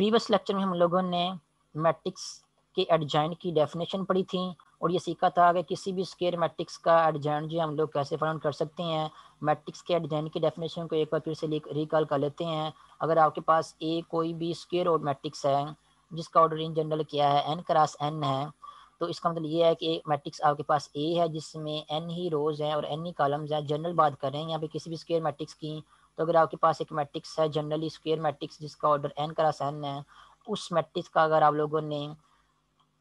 Previous lecture में हम लोगों ने मैट्रिक्स के एडजॉइंट की डेफिनेशन पढ़ी थी और ये सीखा था कि किसी भी स्क्वायर मैट्रिक्स का एडजॉइंट जो हम लोग कैसे फाइंड कर सकते हैं। मैट्रिक्स के एडजॉइंट की डेफिनेशन को एक बार फिर से रिकॉल कर लेते हैं। अगर आपके पास ए कोई भी स्क्वायर और मैट्रिक्स है जिसका ऑर्डर इन जनरल क्या है n क्रॉस n है, तो इसका मतलब ये है कि एक मैट्रिक्स आपके पास ए है जिसमें n ही रोज हैं और n ही कॉलम्स हैं। जनरल बात कर रहे हैं यहाँ पे किसी भी स्क्वायर मैट्रिक्स की। तो अगर आपके पास एक मैट्रिक्स है जनरली स्क्वायर मैट्रिक्स जिसका ऑर्डर n क्रॉस n है, उस मैट्रिक्स का अगर आप लोगों ने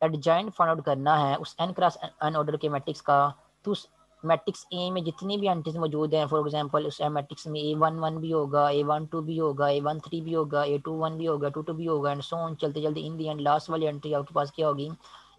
एडजॉइंट फाइंड आउट करना है उस n क्रॉस n ऑर्डर के मैट्रिक्स का, तो उस मैट्रिक्स ए में जितनी भी एंट्रीज मौजूद हैं, फॉर एग्जांपल उस मैट्रिक्स में A11 भी होगा, A12 भी होगा, A13 भी होगा, A21 भी होगा, A22 भी होगा एंड सो ऑन, चलते चलते इन दी एंड लास्ट वाली एंट्री आपके पास क्या होगी,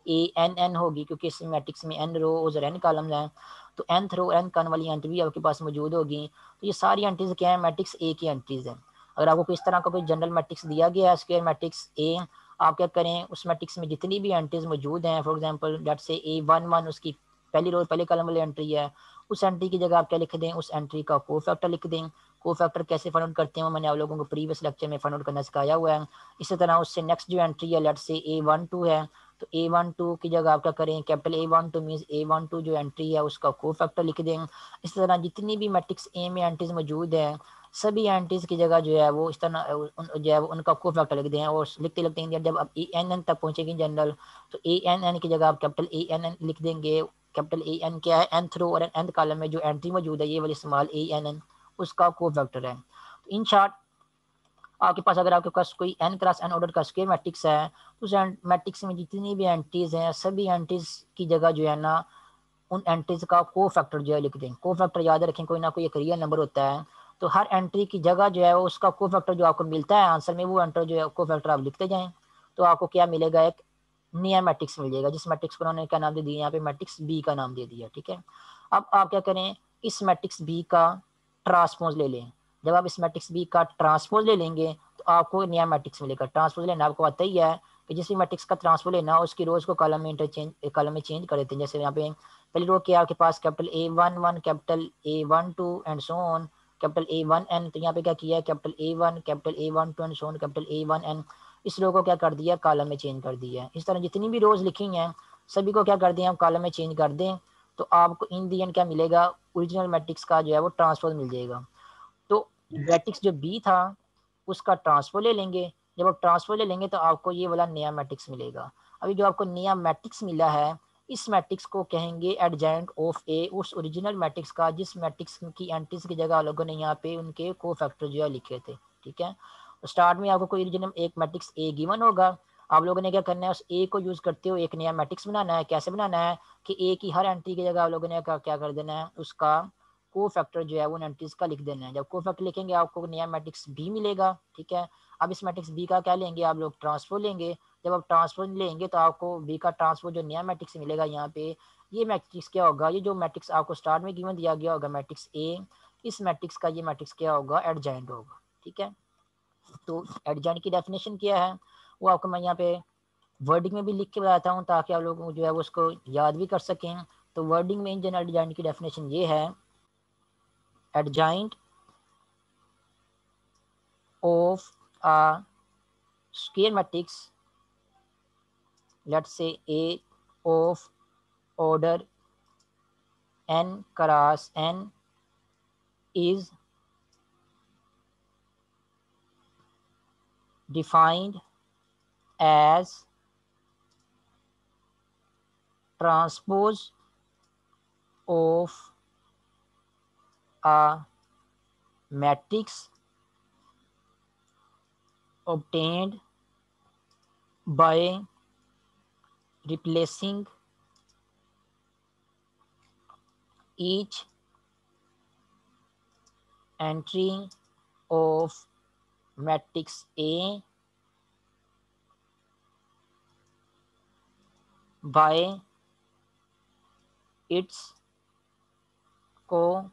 ANN होगी, क्योंकि इस मैट्रिक्स में n रोज और n कॉलम्स हैं। तो nth रो n कॉलम वाली एंट्री भी आपके पास मौजूद होगी। तो ये सारी एंट्रीज क्या है, मैट्रिक्स ए की एंट्रीज हैं। अगर आपको किस तरह का कोई जनरल मैट्रिक्स दिया गया है स्क्वायर मैट्रिक्स ए, आप क्या करें, उस मैट्रिक्स में जितनी भी एंट्रीज मौजूद हैं, फॉर एग्जांपल लेट से A11 उसकी पहली रो पहले कॉलम वाली एंट्री है, उस एंट्री की जगह आप क्या लिख दें, उस एंट्री का कोफैक्टर लिख दें। कोफैक्टर कैसे फाइंड आउट करते हैं मैंने आप लोगों को प्रीवियस लेक्चर में फाइंड आउट करना सिखाया हुआ है। इसी तरह उससे नेक्स्ट जो एंट्री है लेट से A12 है, तो A12 की जगह आप क्या करें, कैपिटल A12 मीन्स A12 जो एंट्री है उसका कोफैक्टर लिख दें। इस तरह जितनी भी मैट्रिक्स ए में एंट्रीज मौजूद है सभी एंट्रीज की जगह जो है वो इस तरह जो है उनका कोफैक्टर लिख दें और लिखते लिखते जब आप ANN तक पहुंचेंगे जनरल, तो ANN की जगह आप कैपिटल ANN लिख देंगे। कैपिटल AN क्या है, nth रो और nth कॉलम में जो एंट्री मौजूद है ये वाली स्मॉल ANN उसका कोफैक्टर है। तो इन शॉर्ट आपके पास अगर आपके पास कोई n क्रॉस n ऑर्डर का स्क्वायर मैट्रिक्स है, तो उस मैट्रिक्स में जितनी भी एंट्रीज हैं सभी एंट्रीज की जगह जो है ना उन एंट्रीज का कोफैक्टर जो है लिख दें। कोफैक्टर याद रखें कोई ना कोई एक रियल नंबर होता है, तो हर एंट्री की जगह जो है वो उसका कोफैक्टर जो आपको मिलता है आंसर में, वो एंटर जो है कोफैक्टर आप लिखते जाएं, तो आपको क्या मिलेगा, एक नया मैट्रिक्स मिल जाएगा। जिस मैट्रिक्स को उन्होंने क्या नाम दे दिया, यहाँ पे मैट्रिक्स बी का नाम दे दिया। ठीक है, अब आप क्या करें, इस मैट्रिक्स बी का ट्रांसपोज ले लें। जब आप इस मैट्रिक्स बी का ट्रांसपोज ले लेंगे तो आपको नया मैट्रिक्स मिलेगा। ट्रांसपोज लेना आपको आता ही है कि जिस भी मैट्रिक्स का ट्रांसपोज लेना उसकी रोज को कॉलम में इंटरचेंज कॉलम में चेंज कर देते हैं। जैसे यहाँ पे पहली रो क्या आपके पास capital A11 capital A12 and so on capital A1N, तो यहाँ पे क्या किया है capital A1 capital A12 and so on capital A1N, इस रो को क्या कर दिया, कॉलम में चेंज कर दिया है। इस तरह जितनी भी रोज लिखी हैं सभी को क्या कर दें, हम कॉलम में चेंज कर दें, तो आपको इन दी एंड क्या मिलेगा, ओरिजिनल मैट्रिक्स का जो है वो ट्रांसपोज मिल जाएगा। तो मैट्रिक्स जो बी था उसका ट्रांसपोज ले लेंगे। जब आप ट्रांसपोज ले लेंगे तो आपको ये वाला नया मैट्रिक्स मिलेगा। अभी जो आपको नया मैट्रिक्स मिला है इस मैट्रिक्स को कहेंगे एडजॉइंट ऑफ ए, उस ओरिजिनल मैट्रिक्स का जिस मैट्रिक्स की एंट्रीज की जगह लोगों ने यहाँ पे उनके कोफैक्टर जो है लिखे थे। ठीक है, तो स्टार्ट में आपको कोई ओरिजिनल एक मैट्रिक्स ए गिवन होगा, आप लोगों ने क्या करना है, उस ए को यूज करते हुए एक नया मैट्रिक्स बनाना है। कैसे बनाना है कि ए की हर एंट्री की जगह आप लोगों ने क्या कर देना है, उसका कोफैक्टर जो है वो एंट्रीज का लिख देना है। जब कोफैक्टर लिखेंगे आपको नया मैट्रिक्स बी मिलेगा। ठीक है, अब इस मैट्रिक्स बी का क्या लेंगे, आप लोग ट्रांसपोज लेंगे। जब आप ट्रांसपोज लेंगे तो आपको बी का ट्रांसपोज जो नया मैट्रिक्स मिलेगा यहाँ पे, ये मैट्रिक्स क्या होगा, ये जो मैट्रिक्स आपको स्टार्ट में गिवन दिया गया होगा मैट्रिक्स ए, इस मैट्रिक्स का ये मैट्रिक्स क्या होगा, एडजॉइंट होगा। ठीक है, तो एडजॉइंट की डेफिनेशन क्या है वो आपको मैं यहाँ पे वर्डिंग में भी लिख के बताता हूँ ताकि आप लोग जो है वो उसको याद भी कर सकें। तो वर्डिंग में इन जनरल एडजॉइंट की डेफिनेशन ये है, adjoint of a square matrix, let's say A of order n cross n is defined as transpose of a matrix obtained by replacing each entry of matrix A by its co-factor।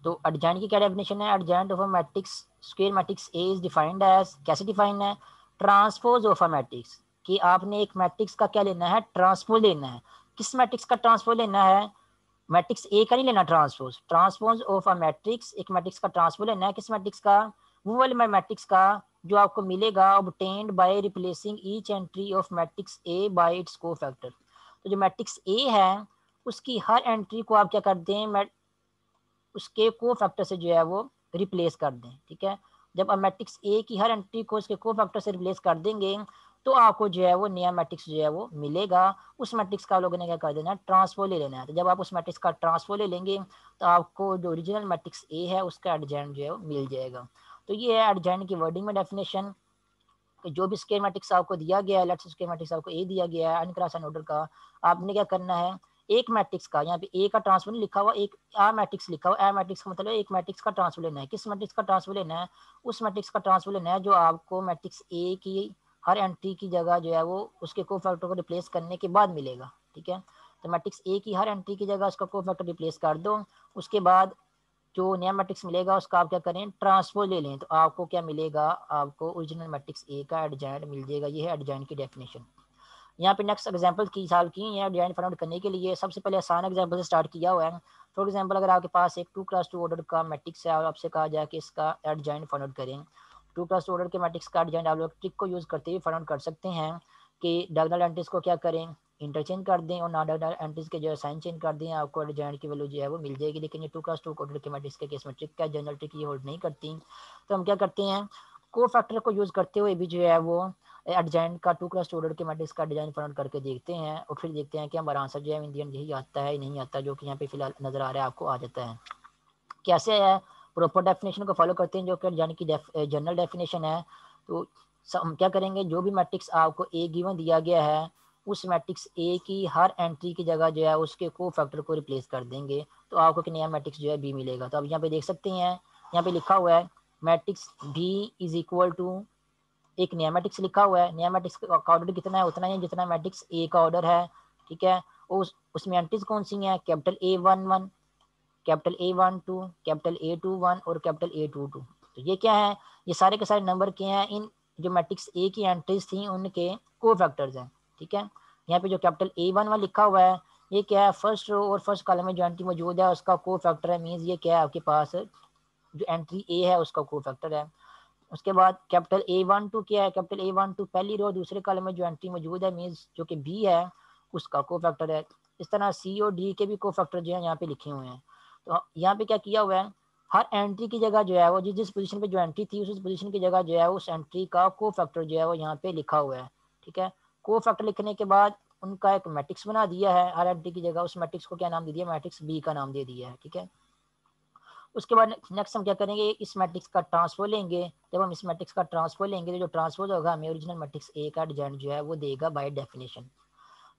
तो adjoint की क्या definition है, adjoint of a matrix square matrix A is defined as, कैसे defined है, transpose of a matrix, कि आपने एक matrix का क्या लेना है, ट्रांसपोज लेना है। किस मैट्रिक्स का ट्रांसपोज लेना है, मैट्रिक्स ए का नहीं लेना, transpose, transpose of a matrix, एक मैट्रिक्स का ट्रांसपोज लेना है, किस मैट्रिक्स का, वो वाले मैट्रिक्स का जो आपको मिलेगा obtained by replacing each entry of matrix A bye it's cofactor. तो जो मैट्रिक्स ए है उसकी हर एंट्री को आप क्या कर दें, उसके कोफैक्टर से जो है वो रिप्लेस कर दें, ठीक है। जब आप मैट्रिक्स ए की हर एंट्री को उसके कोफैक्टर से रिप्लेस कर देंगे तो आपको जो है वो नया मैट्रिक्स जो है वो मिलेगा। उस मैट्रिक्स का लोगों ने क्या कर देना है, ट्रांसफर ले लेना है। तो जब आप उस मैट्रिक्स का ट्रांसफर ले लेंगे तो आपको जो ओरिजिनल मैट्रिक्स ए है उसका एडजेंट जो है वो मिल जाएगा। तो ये है एडजेंट की वर्डिंग में डेफिनेशन। जो भी स्केयर मैट्रिक्स आपको दिया गया है, लेट्स स्केयर मैट्रिक्स आपको ए दिया गया है अनक्रॉस एंड ऑर्डर का, आपने क्या करना है, एक मैट्रिक्स का, यहाँ पे ए का ट्रांसफर नहीं लिखा हुआ, एक आ मैट्रिक्स लिखा हुआ, ए मैट्रिक्स का मतलब एक मैट्रिक्स का ट्रांसफर लेना है। किस मैट्रिक्स का ट्रांसफर लेना है, उस मैट्रिक्स का ट्रांसफर लेना है जो आपको मैट्रिक्स ए की हर एंट्री की जगह जो है वो उसके कोफैक्टर को रिप्लेस करने के बाद मिलेगा, ठीक है। तो मैट्रिक्स ए की हर एंट्री की जगह उसका कोफैक्टर रिप्लेस कर दो, उसके बाद जो नया मैट्रिक्स मिलेगा उसका आप क्या करें, ट्रांसफर ले लें, तो आपको क्या मिलेगा, आपको ओरिजिनल मैट्रिक्स ए का एडजेंट मिल जाएगा। ये है एडजेंट की डेफिनेशन। यहाँ पे नेक्स्ट एग्जांपल की साल की है एडजेंट फाइंड आउट करने के लिए। सबसे पहले आसान एग्जांपल से स्टार्ट किया हुआ है। फॉर एग्जांपल अगर आपके पास एक 2x2 ऑर्डर का मैट्रिक्स है और आपसे कहा जाए कि इसका एडजेंट फाइंड आउट करें, 2x2 ऑर्डर के मैट्रिक्स का एडजेंट आप लोग ट्रिक को यूज़ करते हुए फाइंड आउट कर सकते हैं कि डायगोनल एंट्रीज को क्या करें, इंटरचेंज कर दें और नॉन डायगोनल एंट्रीज के जो है साइन चेंज कर दें, आपको एडजेंट की वैल्यू जो है वो मिल जाएगी। लेकिन ये 2x2 ऑर्डर के मैट्रिक्स के केस में ट्रिक का जनरल ट्रिक ये होल्ड नहीं करती। तो हम क्या करते हैं, को फैक्टर को यूज़ करते हुए भी जो है वो एडजेंट का 2x2 ऑर्डर के मैट्रिक्स का डिजाइन फाइंड करके देखते हैं और फिर देखते हैं कि हमारा आंसर जो है इंडियन यही आता है नहीं आता, जो कि यहाँ पे फिलहाल नजर आ रहा है आपको आ जाता है। कैसे है, प्रॉपर डेफिनेशन को फॉलो करते हैं जो कि एडजेंट की जनरल डेफिनेशन है। तो हम क्या करेंगे, जो भी मैट्रिक्स आपको ए गिवन दिया गया है उस मैट्रिक्स ए की हर एंट्री की जगह जो है उसके को फैक्टर को रिप्लेस कर देंगे, तो आपको एक नया मैट्रिक्स जो है बी मिलेगा। तो अब यहाँ पे देख सकते हैं, यहाँ पे लिखा हुआ है matrix B is equal to, एक नया मैट्रिक्स लिखा हुआ है, नया मैट्रिक्स का ऑर्डर कितना है, उतना ही जितना मैट्रिक्स ए का ऑर्डर है, ठीक है। उसमें एंट्रीज कौन सी हैं, capital A11, capital A12, capital A21 और कैपिटल A22। तो ये क्या है, ये सारे के सारे नंबर के हैं, इन जो मैट्रिक्स ए की एंट्रीज थी उनके को फैक्टर्स हैं, ठीक है। यहाँ पे जो कैपिटल A11 लिखा हुआ है ये क्या है, फर्स्ट रो और फर्स्ट कॉलम में जो एंट्री मौजूद है उसका को फैक्टर है, मीन्स ये क्या है आपके पास जो एंट्री ए है उसका को फैक्टर है। उसके बाद कैपिटल A12 क्या है, कैपिटल A12 पहली रो दूसरे कॉलम में जो एंट्री मौजूद है मीन्स जो कि बी है उसका को फैक्टर है। इस तरह सी और डी के भी को फैक्टर जो है यहाँ पे लिखे हुए हैं। तो यहाँ पे क्या किया हुआ है, हर एंट्री की जगह जो है वो जिस जिस पोजीशन पे जो एंट्री थी उस पोजीशन की जगह जो है उस एंट्री का को फैक्टर जो है वो यहाँ पे लिखा हुआ है, ठीक है। को फैक्टर लिखने के बाद उनका एक मैट्रिक्स बना दिया है, हर एंट्री की जगह उस मैट्रिक्स को क्या नाम दे दिया, मैट्रिक्स बी का नाम दे दिया है, ठीक है। उसके बाद नेक्स्ट हम क्या करेंगे, इस मैट्रिक्स का ट्रांसफर लेंगे। जब हम इस मैट्रिक्स का ट्रांसफर लेंगे तो जो ट्रांसफर होगा हमें ओरिजिनल मैट्रिक्स ए का डिजाइन जो है वो देगा बाय डेफिनेशन।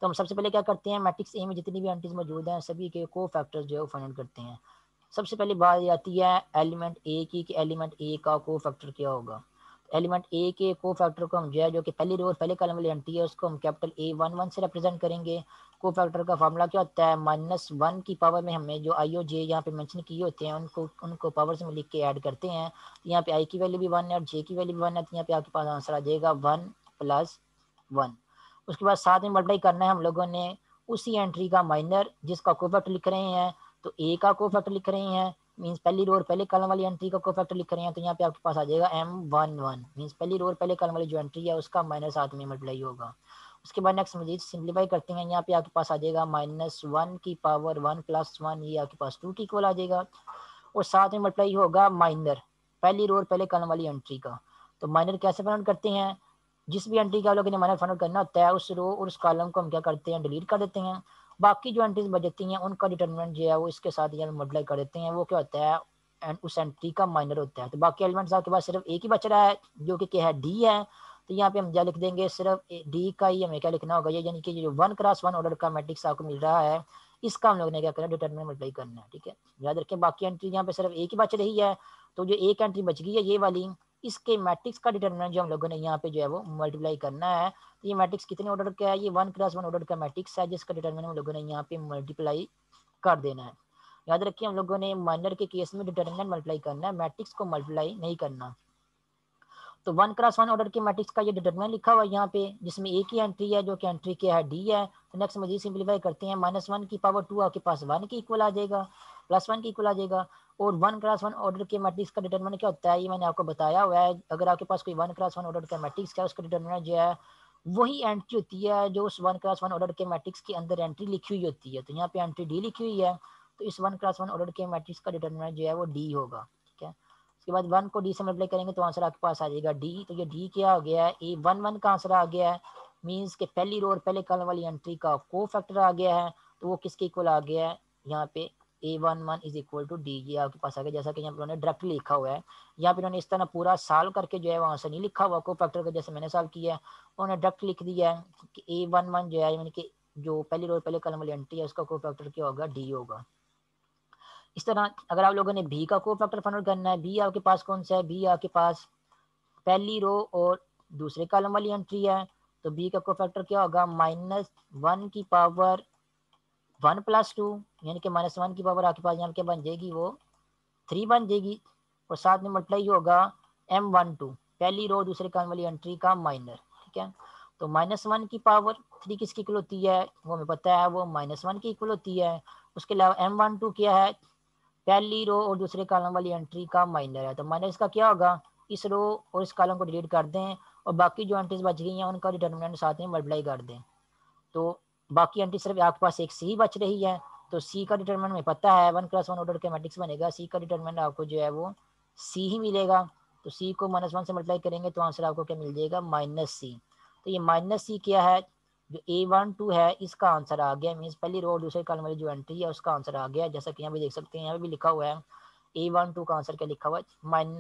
तो हम सबसे पहले क्या करते हैं, मैट्रिक्स ए में जितनी भी एंट्रीज मौजूद हैं सभी के को फैक्टर्स जो है वो फाइंड आउट करते हैं। सबसे पहली बात आती है एलिमेंट ए की कि एलिमेंट ए का को फैक्टर क्या होगा। एलिमेंट ए के को फैक्टर को हम जो है जो कि पहली रो और पहले कॉलम वाली एंट्री है उसको हम कैपिटल A11 से रिप्रेजेंट करेंगे। को फैक्टर का फार्मूला क्या होता है, -1 की पावर में हमें जो आई और जे यहाँ पे मेंशन किए होते हैं उनको पावर्स में लिख के ऐड करते हैं। तो यहाँ पे आई की वैल्यू भी 1 है और जे की वैल्यू भी 1 है, तो यहाँ पे आपके पास आंसर आ जाएगा 1 + 1। उसके बाद साथ में मल्टीप्लाई करना है हम लोगों ने उसी एंट्री का माइनर जिसका को फैक्टर लिख रहे हैं, तो ए का को फैक्टर लिख रहे हैं मीन्स पहली रो और पहले कॉलम वाली एंट्री का को फैक्टर लिख रहे हैं, तो यहाँ पे आपके पास आ जाएगा M11 मीन्स पहली रो और पहले कॉलम वाली जो एंट्री है उसका माइनस साथ में मल्टीप्लाई होगा। उसके बाद नेक्स्ट मजीद सिंप्लीफाई करते हैं, यहाँ पे आपके पास आ जाएगा -1 की पावर 1 + 1, ये आपके पास 2 के इक्वल आ जाएगा। और साथ में मल्टीप्लाई होगा माइनर पहली रो और पहले कॉलम वाली एंट्री का। तो माइनर कैसे फाइंड करते हैं, जिस भी एंट्री का आप लोगों ने माइनर फाइंड करना होता है उस रो और उस कॉलम को हम क्या करते हैं, डिलीट कर देते हैं। बाकी जो एंट्रीज बचती हैं उनका डिटरमिनेंट जो है वो इसके साथ यहाँ मल्टीप्लाई कर देते हैं, वो क्या होता है एंड उस एंट्री का माइनर होता है। तो बाकी एलिमेंट्स आपके पास सिर्फ एक ही बच रहा है जो कि क्या है, डी है। तो यहाँ पे हम क्या लिख देंगे, सिर्फ डी का ही हमें क्या लिखना होगा, ये यानी कि जो 1x1 ऑर्डर का मैट्रिक्स आपको मिल रहा है इसका हम लोग ने क्या करना है, डिटरमिनेंट मल्टीप्लाई करना है, ठीक है। याद रखें बाकी एंट्री यहाँ पे सिर्फ एक ही बच रही है, तो जो एक एंट्री बच गई है ये वाली, इसके मैट्रिक्स का डिटरमिनेंट जो हम लोगों ने यहाँ पे जो है वो मल्टीप्लाई करना है। तो ये मैट्रिक्स कितने ऑर्डर का है, ये 1x1 ऑर्डर का मैट्रिक्स है जिसका डिटरमिनेंट हम लोगों ने यहाँ पे मल्टीप्लाई कर देना है। याद रखिए हम लोगों ने माइनर के केस में डिटरमिनेंट मल्टीप्लाई करना है, मैट्रिक्स को मल्टीप्लाई नहीं करना। तो 1x1 ऑर्डर के मैट्रिक्स का ये डिटरमिनेंट लिखा हुआ है यहाँ पे, जिसमें एक ही एंट्री है जो कि एंट्री क्या है डी है। तो नेक्स्ट मजीद सिंप्लीफाई करते हैं, -1 की पावर 2 आपके पास 1 के इक्वल आ जाएगा, +1 के इक्वल आ जाएगा। और 1x1 ऑर्डर के मैट्रिक्स का डिटरमिनेंट क्या होता है, ये मैंने आपको बताया हुआ है। अगर आपके पास कोई 1x1 ऑर्डर का मैट्रिक्स है, उसका डिटरमिनेंट जो है वही एंट्री होती है जो उस 1x1 ऑर्डर के मैट्रिक्स के अंदर एंट्री लिखी हुई होती है। तो यहाँ पे एंट्री डी लिखी हुई है, तो इस 1x1 ऑर्डर के मैट्रिक्स का डिटरमिनेंट जो है वो डी होगा, ठीक है। उसके बाद 1 को डी से मल्टीप्लाई करेंगे तो आंसर आपके पास आ जाएगा डी। तो ये डी क्या हो गया है, A11 का आंसर आ गया है, मीन्स के पहली रो और पहले कॉलम वाली एंट्री का को फैक्टर आ गया है। तो वो किसके इक्वल आ गया है, यहाँ पे A11 is equal to D, ये आपके पास आ गया। जैसा कि यहाँ पे उन्होंने डायरेक्टली लिखा हुआ है, यहाँ पे उन्होंने इस तरह पूरा सॉल्व करके जो है वो आंसर नहीं लिखा हुआ को फैक्टर का, जैसे मैंने सॉल्व किया है उन्होंने डायरेक्ट लिख दिया है कि A11 जो है यानी कि जो पहली रो पहले कॉलम वाली एंट्री है उसका को फैक्टर क्या होगा, डी होगा। इस तरह अगर आप लोगों ने बी का को फैक्टर फाइंड आउट करना है, बी आपके पास कौन सा है, बी आपके पास पहली रो और दूसरे कॉलम वाली एंट्री है। तो बी का को फैक्टर क्या होगा, -1 की पावर 1 + 2, यानी कि -1 की पावर आपके पास यहाँ क्या बन जाएगी, वो 3 बन जाएगी। और साथ में मल्टीप्लाई होगा M12 पहली रो दूसरे कॉलम वाली एंट्री का माइनर, ठीक है। तो -1 की पावर 3 किसकी इक्वल होती है, वो हमें पता है, वो -1 की इक्वल होती है। उसके अलावा M12 क्या है, पहली रो और दूसरे कॉलम वाली एंट्री का माइनर है। तो माइनस का क्या होगा, इस रो और इस कॉलम को डिलीट कर दें और बाकी जो एंट्रीज बच गई हैं उनका डिटरमिनेंट साथ में मल्टीप्लाई कर दें। तो बाकी एंट्री सिर्फ आपके पास एक सी बच रही है। तो सी का डिटरमिनेंट हमें पता है 1x1 ऑर्डर के मैट्रिक्स बनेगा, सी का डिटरमिनेंट आपको जो है वो सी ही मिलेगा। तो सी को -1 से मल्टीप्लाई करेंगे तो आंसर आपको क्या मिल जाएगा, -c। तो ये -c क्या है, जो A12 है इसका आंसर आ गया, मीन्स पहली रो और दूसरे कॉलम वाली जो एंट्री है उसका आंसर आ गया। जैसा कि यहाँ पे देख सकते हैं, यहाँ पे भी लिखा हुआ है A12 का आंसर क्या लिखा हुआ है,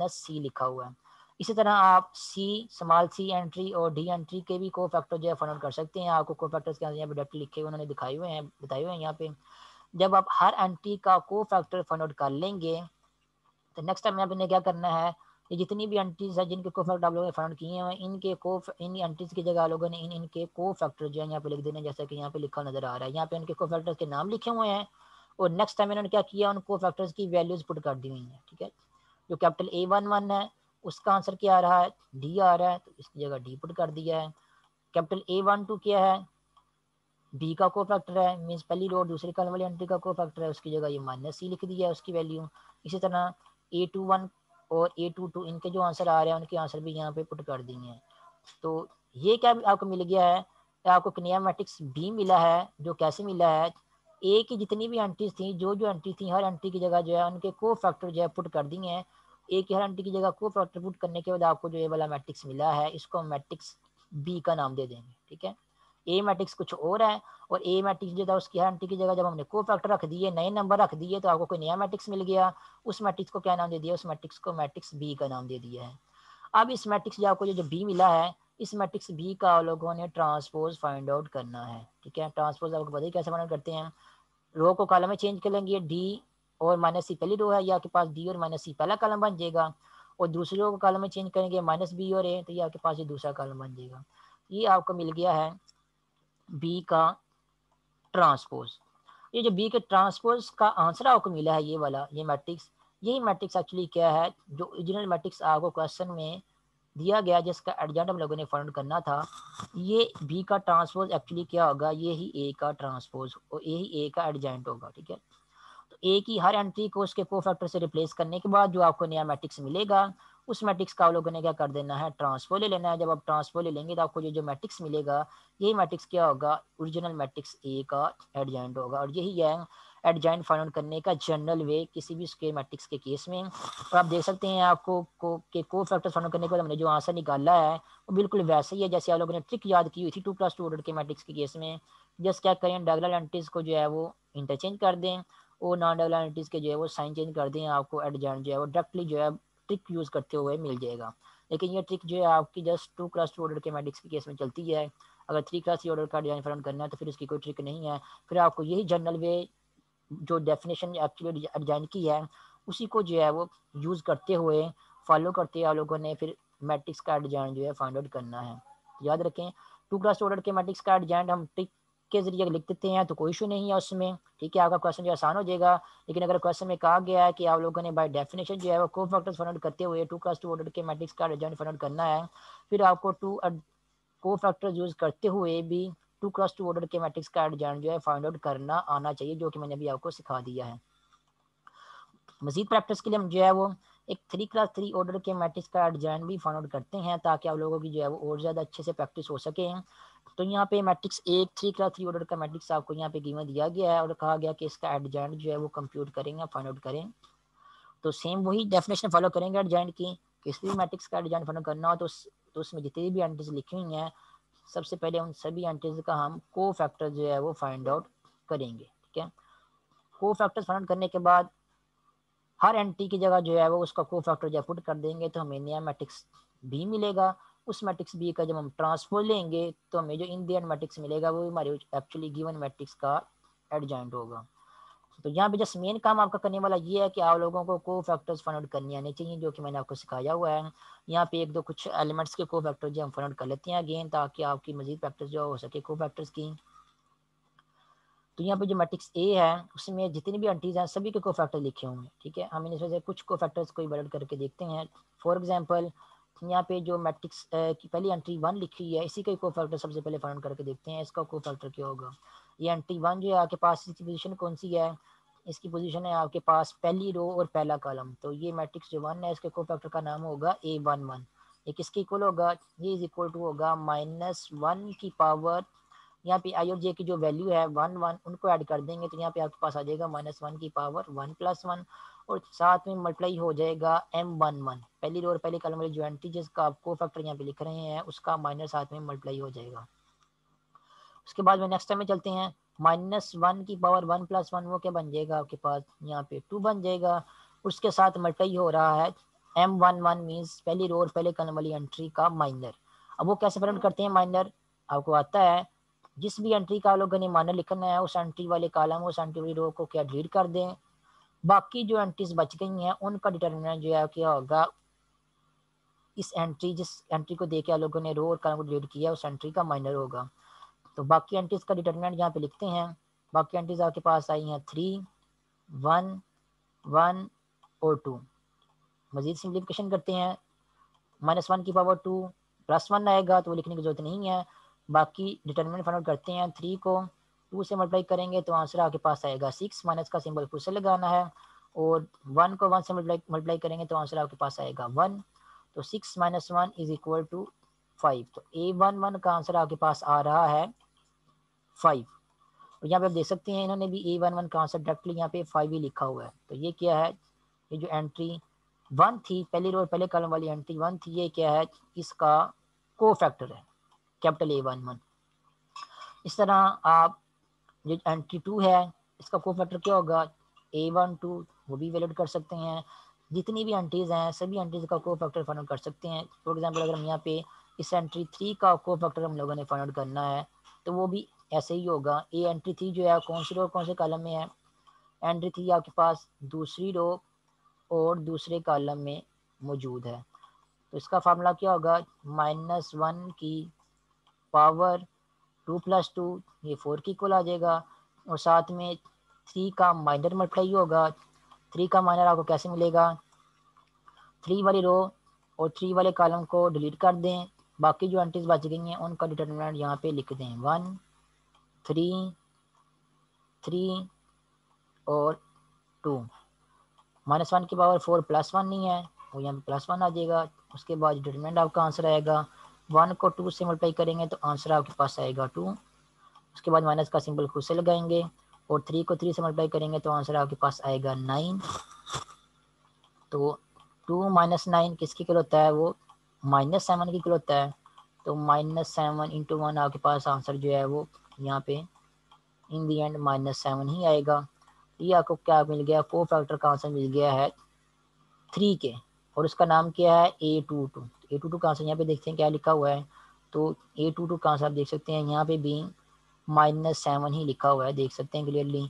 -c लिखा हुआ है। इसी तरह आप स्मॉल सी एंट्री और डी एंट्री के भी को फैक्टर जो है फाइंड आउट कर सकते हैं। आपको को फैक्टर्स के यहाँ पे डायरेक्ट लिखे हुए उन्होंने दिखाए हुए हैं, बताए हुए हैं यहाँ पे। जब आप हर एंट्री का को फैक्टर फाइंड आउट कर लेंगे तो नेक्स्ट टाइम आपने क्या करना है, ये जितनी भी एंट्रीज है जिनके को फैक्टर आप लोगों ने फाइंड आउट किए हैं, इन एंट्रीज की जगह आप लोगों ने इनके को फैक्टर जो है यहाँ पे लिख देने, जैसा कि यहाँ पे लिखा नजर आ रहा है। यहाँ पे इनके को फैक्टर्स के नाम लिखे हुए हैं और नेक्स्ट टाइम इन्होंने क्या किया, उन को फैक्टर्स की वैल्यूज पुट कर दी हुई है, ठीक है। जो कैपिटल A11 है उसका आंसर क्या आ रहा है, डी आ रहा है, तो इसकी जगह डी पुट कर दिया है। कैपिटल A12 क्या है, बी का को फैक्टर है, मीन्स पहली रो दूसरी कॉलम वाली एंट्री का को फैक्टर है, उसकी जगह ये -c लिख दिया है उसकी वैल्यू। इसी तरह A21 और A22 इनके जो आंसर आ रहे हैं उनके आंसर भी यहाँ पे पुट कर दिए हैं। तो ये क्या आपको मिल गया है, आपको एक नया मैट्रिक्स बी मिला है। जो कैसे मिला है, ए की जितनी भी एंट्रीज थी, जो जो एंट्री थी हर एंट्री की जगह जो है उनके को फैक्टर जो है पुट कर दिए हैं। ए की हर एंट्री की जगह को फैक्टर पुट करने के बाद आपको जो ये वाला मैट्रिक्स मिला है इसको हम मैट्रिक्स बी का नाम दे देंगे, ठीक है। ए मैट्रिक्स कुछ और है और ए मैट्रिक्स जो था उसकी हर एंट्री की जगह जब हमने को फैक्टर रख दिए, नए नंबर रख दिए, तो आपको कोई नया मैट्रिक्स मिल गया। उस मैट्रिक्स को क्या नाम दे दिया, उस मैट्रिक्स को मैट्रिक्स बी का नाम दे दिया है। अब इस मैट्रिक्स जो आपको जो बी मिला है, इस मैट्रिक्स बी का आप लोगों ने ट्रांसपोज फाइंड आउट करना है, ठीक है। ट्रांसपोज आपको पता ही कैसे फाइंड आउट करते हैं, रो को कॉलम में चेंज कर लेंगे, डी और -c पहली रो है, या आपके पास डी और -c पहला कॉलम बन जाएगा। और दूसरी रो को कॉलम में चेंज करेंगे -b और a, तो ये आपके पास ये दूसरा कॉलम बन जाएगा। ये आपको मिल गया है बी का ट्रांसपोज। ये जो बी के ट्रांसपोज का आंसर आपको मिला है, ये वाला ये मैट्रिक्स, यही मैट्रिक्स एक्चुअली क्या है, जो ओरिजिनल मैट्रिक्स आपको क्वेश्चन में दिया गया जिसका एडजेंट हम लोगों ने फाइंड करना था, ये बी का ट्रांसपोज एक्चुअली क्या होगा, ये ही ए का ट्रांसपोज और यही ए का एडजेंट होगा, ठीक है। तो ए की हर एंट्री को उसके को फैक्टर से रिप्लेस करने के बाद जो आपको नया मैट्रिक्स मिलेगा, उस मैट्रिक्स का आप लोगों ने क्या कर देना है, ट्रांसफर ले लेना है। जब आप ट्रांसफर ले लेंगे तो आपको जो मैट्रिक्स मिलेगा, यही मैट्रिक्स क्या होगा, ओरिजिनल मैट्रिक्स ए का एडजेंट होगा। और यही है एडजेंट फाइंड आउट करने का जनरल वे किसी भी स्क्वायर मैट्रिक्स के केस में। और आप देख सकते हैं आपको को फैक्टर फाइंड आउट करने के बाद हमने जो आंसर निकाला है वो बिल्कुल वैसे ही है जैसे आप लोगों ने ट्रिक याद की हुई थी 2+2 ऑर्डर के मैट्रिक्स के केस में। जस्ट क्या करें, डायगोनल एंट्रीज को जो है वो इंटरचेंज कर दें और नॉन डायगोनल एंट्रीज के जो है वो साइन चेंज कर दें, आपको एडजेंट जो है वो डायरेक्टली जो है ट्रिक यूज़ करते हुए मिल जाएगा। लेकिन ये ट्रिक जो है आपकी जस्ट 2+2 ऑर्डर के मैट्रिक्स के केस में चलती है। अगर 3+3 ऑर्डर का डिजाइन फाइंड करना है तो फिर उसकी कोई ट्रिक नहीं है। फिर आपको यही जनरल वे जो डेफिनेशन एक्चुअली डिजाइन की है उसी को जो है वो यूज़ करते हुए फॉलो करते हुए आप लोगों ने फिर मैट्रिक्स का डिजाइन जो है फाइंड आउट करना है। याद रखें 2+2 ऑर्डर के मैट्रिक्स का डिजाइन हम ट्रिक के ज़रिए लिख देते हैं तो कोई इशू नहीं है उसमें, ठीक है, आपका क्वेश्चन जो आसान हो जाएगा। लेकिन अगर क्वेश्चन में कहा गया है कि आप लोगों ने बाय डेफिनेशन जो है वो कोफैक्टर्स फाइंड आउट करते हुए 2x2 ऑर्डर के मैट्रिक्स का एडजॉइंट फाइंड आउट करना है, फिर आपको कोफैक्टर्स यूज़ करते हुए भी 2x2 ऑर्डर के मैट्रिक्स का एडजॉइंट जो है फाइंड आउट करना आना चाहिए, जो कि मैंने अभी आपको सिखा दिया है। मजीद प्रैक्टिस के लिए हम जो है वो एक 3x3 ऑर्डर के मैट्रिक्स का एडजॉइंट भी फाइंड आउट करते हैं, ताकि आप लोगों की जो है वो और ज़्यादा अच्छे से प्रैक्टिस हो सके। तो यहाँ पे मैट्रिक्स एक 3x3 ऑर्डर का मैट्रिक्स आपको यहाँ पे गिवन दिया गया है और कहा गया कि इसका एडजॉइंट जो है वो कंप्यूट करेंगे, फाइंड आउट करें। तो सेम वही डेफिनेशन फॉलो करेंगे एडजॉइंट की, किसी भी मैट्रिक्स का एडजॉइंट फाइंड आउट करना हो तो उसमें जितनी भी एंट्रीज लिखी हुई हैं, सबसे पहले उन सभी एंट्रीज का हम को फैक्टर जो है वो फाइंड आउट करेंगे, ठीक है। को फैक्टर्स फाइंड आउट करने के बाद हर एंट्री की जगह जो है वो उसका को फैक्टर जब पुट कर देंगे तो हमें नया मैट्रिक्स बी मिलेगा। उस मैट्रिक्स बी का जब हम ट्रांसपोज लेंगे तो हमें जो इन द एंड मैट्रिक्स मिलेगा वो हमारे एक्चुअली गिवन मैट्रिक्स का एडजॉइंट होगा। तो यहाँ पे जस्ट मेन काम आपका करने वाला ये है कि आप लोगों को को फैक्टर्स फाइंड आउट करने आने चाहिए, जो कि मैंने आपको सिखाया हुआ है। यहाँ पे एक दो कुछ एलिमेंट्स के को फैक्टर जो हम फाइंड आउट कर लेते हैं अगेन, ताकि आपकी मजीद प्रैक्टिस जो हो सके को फैक्टर्स की। तो यहाँ पे जो मैट्रिक्स ए है उसमें जितनी भी एंट्रीज हैं सभी के को फैक्टर लिखे होंगे, ठीक है। हम इसमें से कुछ को फैक्टर्स को इवैल्यूएट करके देखते हैं। फॉर एग्जांपल यहाँ पे जो मैट्रिक्स की पहली एंट्री 1 लिखी है, इसी का को फैक्टर सबसे पहले फाइंड करके देखते हैं, इसका को फैक्टर क्या होगा। ये एंट्री 1 जो है आपके पास, इसकी पोजीशन कौन सी है, इसकी पोजीशन है आपके पास पहली रो और पहला कॉलम। तो ये मैट्रिक्स जो 1 है इसके को फैक्टर का नाम होगा A11। ये किसके इक्वल होगा, ये इज इक्वल टू होगा -1 की पावर, यहाँ पे आई और जे की जो वैल्यू है 1 1 उनको ऐड कर देंगे तो यहाँ पे आपके पास आ जाएगा -1 की पावर 1 + 1 और साथ में मल्टीप्लाई हो जाएगा M11, पहली रो और पहली कॉलम वाली जो एंट्री जिसका आपको फैक्टर यहाँ पे लिख रहे हैं उसका माइनस साथ में मल्टीप्लाई हो जाएगा। उसके बाद में नेक्स्ट टाइम में चलते हैं, -1 की पावर 1 + 1 वो क्या बन जाएगा आपके पास यहाँ पे 2 बन जाएगा। उसके साथ मल्टीप्लाई हो रहा है M11 मीन्स पहली रो और पहले कॉलम वाली एंट्री का माइनर। अब वो कैसे प्रिंट करते हैं माइनर, आपको आता है, जिस भी एंट्री का लोगों ने माइनर लिखना है उस एंट्री वाले कॉलम उस एंट्री वाली रो को क्या डिलीट कर दें, बाकी जो एंट्रीज बच गई हैं उनका डिटरमिनेंट जो है क्या होगा, इस एंट्री जिस एंट्री को देके आप लोगों ने रो और कॉलम को डिलीट किया उस एंट्री का माइनर होगा। तो बाकी एंट्रीज का डिटरमिनेंट यहाँ पे लिखते हैं। बाकी एंट्रीज आपके पास आई हैं 3 1 1 और 2। मजीद सिंप्लीफिकेशन करते हैं, -1 की पावर 2 +1 आएगा तो वो लिखने की जरूरत नहीं है। बाकी डिटरमिनेंट फाइंड आउट करते हैं, 3 को 2 से मल्टीप्लाई करेंगे तो आंसर आपके पास आएगा 6, माइनस का सिंबल फिर से लगाना है और 1 को 1 से मल्टीप्लाई करेंगे तो आंसर आपके पास आएगा 1। तो 6 - 1 इज इक्वल टू 5। तो A11 का आंसर आपके पास आ रहा है 5। और यहाँ पे आप देख सकते हैं इन्होंने भी A11 का आंसर डायरेक्टली यहाँ पे 5 ही लिखा हुआ है। तो ये क्या है, ये जो एंट्री 1 थी पहली रो पहले कॉलम वाली एंट्री 1 थी, ये क्या है, इसका को फैक्टर है कैपिटल A11। इस तरह आप जो एंट्री 2 है इसका को फैक्टर क्या होगा A12, वो भी वैलिड कर सकते हैं। जितनी भी एंट्रीज हैं सभी एंट्रीज का को फैक्टर फाइंड आउट कर सकते हैं। फॉर एग्जांपल अगर हम यहाँ पे इस एंट्री 3 का को फैक्टर हम लोगों ने फाइंड आउट करना है तो वो भी ऐसे ही होगा। ए एंट्री 3 जो है कौन सी रो कौन से कॉलम में है, एंट्री 3 आपके पास दूसरी रो और दूसरे कॉलम में मौजूद है। तो इसका फार्मूला क्या होगा, -1 की पावर 2 + 2 ये 4 की इक्वल आ जाएगा और साथ में 3 का माइनर मल्टीप्लाई होगा। 3 का माइनर आपको कैसे मिलेगा, 3 वाली रो और 3 वाले कॉलम को डिलीट कर दें, बाकी जो एंट्रीज बच गई हैं उनका डिटरमिनेंट यहाँ पे लिख दें 1 3 3 और 2। -1 की पावर 4 +1 नहीं है, वो यहाँ पे +1 आ जाएगा। उसके बाद डिटरमिनेंट आपका आंसर आएगा, 1 को 2 से मल्टीप्लाई करेंगे तो आंसर आपके पास आएगा 2। उसके बाद माइनस का सिंबल खुद से लगाएंगे और 3 को 3 से मल्टीप्लाई करेंगे तो आंसर आपके पास आएगा 9। तो 2 - 9 किसकी इक्वल होता है, वो -7 की इक्वल होता है। तो -7 × 1 आपके पास आंसर जो है वो यहाँ पे इन दी एंड -7 ही आएगा। ये आपको क्या मिल गया, को फैक्टर का आंसर मिल गया है 3 के और उसका नाम क्या है A22। A22 का आंसर यहाँ पे देखते हैं क्या लिखा हुआ है। तो A22 का आंसर आप देख सकते हैं यहाँ पे भी -7 ही लिखा हुआ है, देख सकते हैं क्लियरली।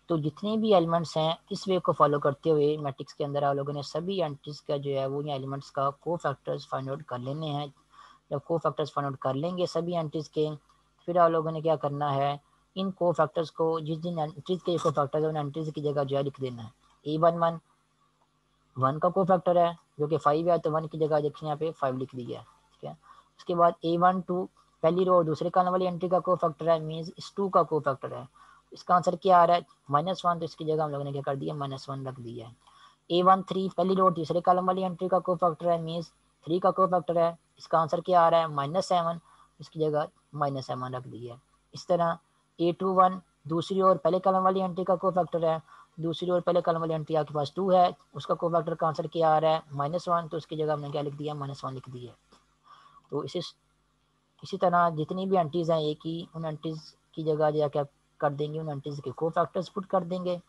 तो जितने भी एलिमेंट्स हैं इस वे को फॉलो करते हुए मैट्रिक्स के अंदर आप लोगों ने सभी एंट्रीज का जो है वो यहाँ एलिमेंट्स का को फैक्टर्स फाइंड आउट कर लेने हैं। जब को फैक्टर्स फाइंड आउट कर लेंगे सभी एंट्रीज के, फिर आप लोगों ने क्या करना है, इन को फैक्टर्स को जिस जिन एंट्रीज के को फैक्टर्स है उन एंट्रीज की जगह जो है लिख देना है। A11 1 का को फैक्टर है जो कि 5 है, तो 1 की जगह देखिए यहाँ पे 5 लिख दिया है, ठीक है। उसके बाद A12 पहली रो और दूसरे कॉलम वाली एंट्री का को फैक्टर है, मीन्स इस 2 का को फैक्टर है। इसका आंसर क्या आ रहा है -1, तो इसकी जगह हम लोगों ने क्या कर दिया -1 रख दिया है। A13 पहली रो तीसरे कॉलम वाली एंट्री का को फैक्टर है, मीन्स 3 का को फैक्टर है। इसका आंसर क्या आ रहा है -7, इसकी जगह -7 रख दिया है। इस तरह A21 दूसरी ओर पहले कॉलम वाली एंट्री का को फैक्टर है, दूसरी ओर पहले कॉलम वाली एंट्री आपके पास 2 है, उसका को फैक्टर का आंसर क्या आ रहा है -1, तो उसकी जगह हमने क्या लिख दिया -1 लिख दिया है। तो इसी तरह जितनी भी एंट्रीज हैं एक ही, उन एंट्रीज की जगह जो क्या कर देंगे, उन एंट्रीज के को फैक्टर्स पुट कर देंगे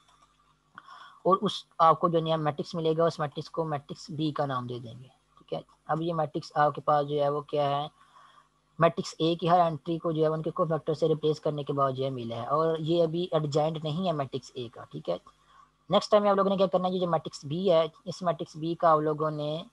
और उस आपको जो नया मैट्रिक्स मिलेगा उस मैट्रिक्स को मैट्रिक्स बी का नाम दे देंगे, ठीक है। अब ये मैट्रिक्स आपके पास जो है वो क्या है, मैट्रिक्स ए की हर एंट्री को जो है उनके को फैक्टर से रिप्लेस करने के बाद जो है मिला है, और ये अभी एडजॉइंट नहीं है मैट्रिक्स ए का, ठीक है। नेक्स्ट टाइम आप लोगों ने क्या करना है, ये जो मैट्रिक्स बी है इस मैट्रिक्स बी का आप लोगों ने